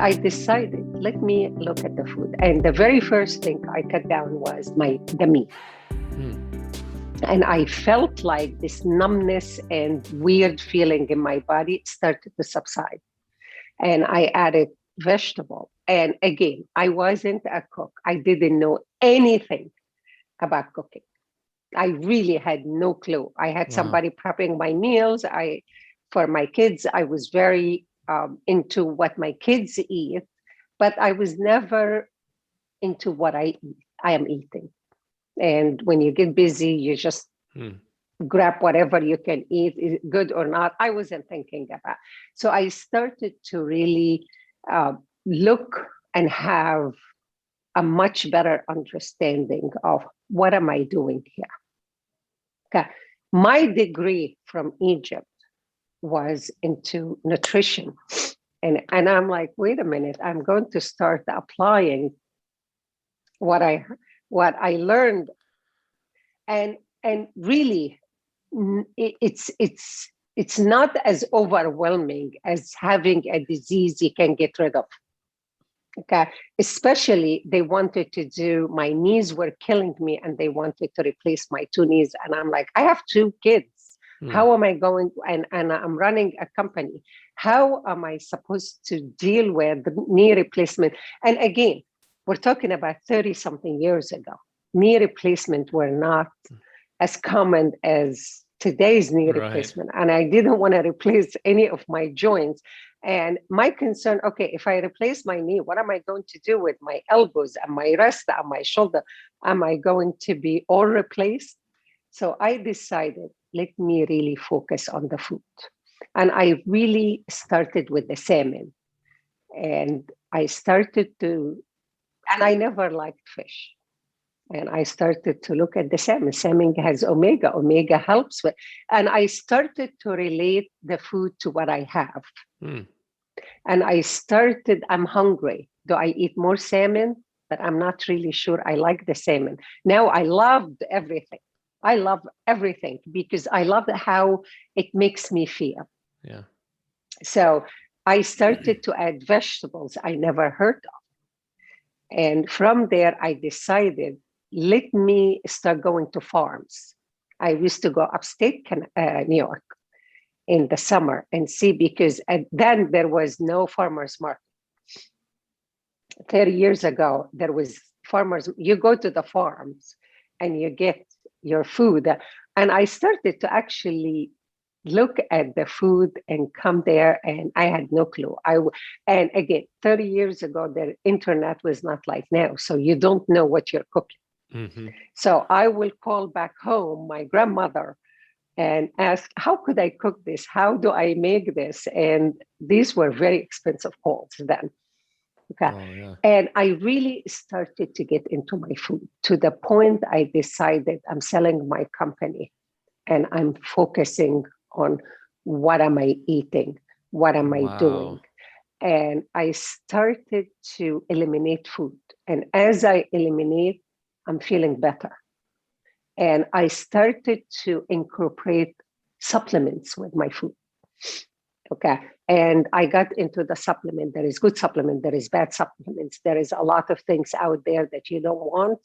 I decided, let me look at the food. And the very first thing I cut down was the meat. And I felt like this numbness and weird feeling in my body started to subside. And I added vegetable. And again, I wasn't a cook. I didn't know anything about cooking. I really had no clue. I had somebody prepping my meals. For my kids, I was very into what my kids eat, but I was never into what I am eating. And when you get busy, you just grab whatever you can eat, is it good or not? I wasn't thinking about. So I started to really look and have a much better understanding of what am I doing here. Okay. My degree from Egypt was into nutrition. And I'm like, wait a minute, I'm going to start applying what I learned. And really, it's not as overwhelming as having a disease you can get rid of. Okay, especially they wanted to do, my knees were killing me and they wanted to replace my two knees. And I'm like, I have two kids. How am I going? And I'm running a company. How am I supposed to deal with the knee replacement? And again, we're talking about 30 something years ago. Knee replacement were not as common as today's knee replacement. And I didn't want to replace any of my joints. And my concern, okay, if I replace my knee, what am I going to do with my elbows and my wrist and my shoulder? Am I going to be all replaced? So I decided, let me really focus on the food. And I really started with the salmon. And I never liked fish. And I started to look at the salmon. Salmon has omega. Omega helps with. And I started to relate the food to what I have. And I'm hungry. Do I eat more salmon? But I'm not really sure I like the salmon. Now I loved everything. I love everything because I love how it makes me feel. Yeah. So I started to add vegetables I never heard of. And from there, I decided, let me start going to farms. I used to go upstate New York in the summer and see, because then there was no farmers market. 30 years ago, there was farmers. You go to the farms and you get your food. And I started to actually look at the food and come there, and I had no clue. And again, 30 years ago, the internet was not like now. So you don't know what you're cooking. So I will call back home my grandmother and ask, how could I cook this? How do I make this? And these were very expensive calls then. Okay. Oh, yeah. And I really started to get into my food to the point I decided I'm selling my company and I'm focusing on what am I eating? What am I doing? And I started to eliminate food. And as I eliminate, I'm feeling better. And I started to incorporate supplements with my food. Okay. And I got into the supplement. There is good supplement. There is bad supplements. There is a lot of things out there that you don't want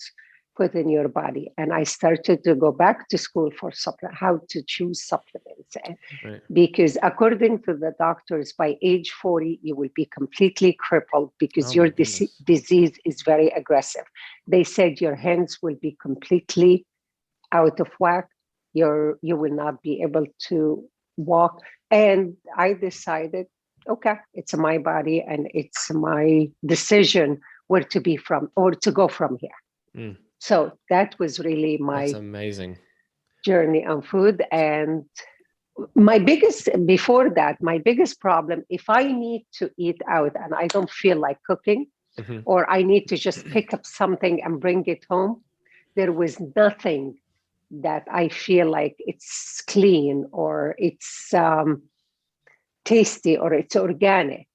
put in your body. And I started to go back to school for how to choose supplements. Because according to the doctors, by age 40, you will be completely crippled because your disease is very aggressive. They said your hands will be completely out of whack. You will not be able to walk. And I decided, okay, it's my body and it's my decision where to be from or to go from here. So that was really my amazing journey on food. And my biggest problem, if I need to eat out and I don't feel like cooking, or I need to just pick up something and bring it home, there was nothing that I feel like it's clean or it's tasty or it's organic.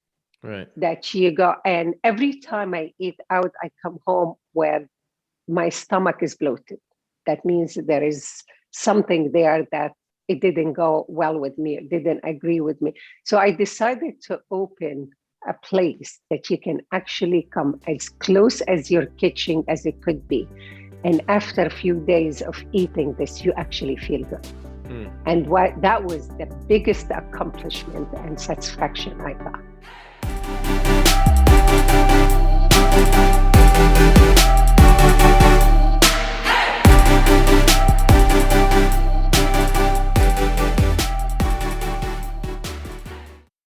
Right. That you go, and every time I eat out, I come home where my stomach is bloated. That means there is something there that it didn't go well with me, it didn't agree with me. So I decided to open a place that you can actually come as close as your kitchen as it could be. And after a few days of eating this, you actually feel good. And that was the biggest accomplishment and satisfaction I got.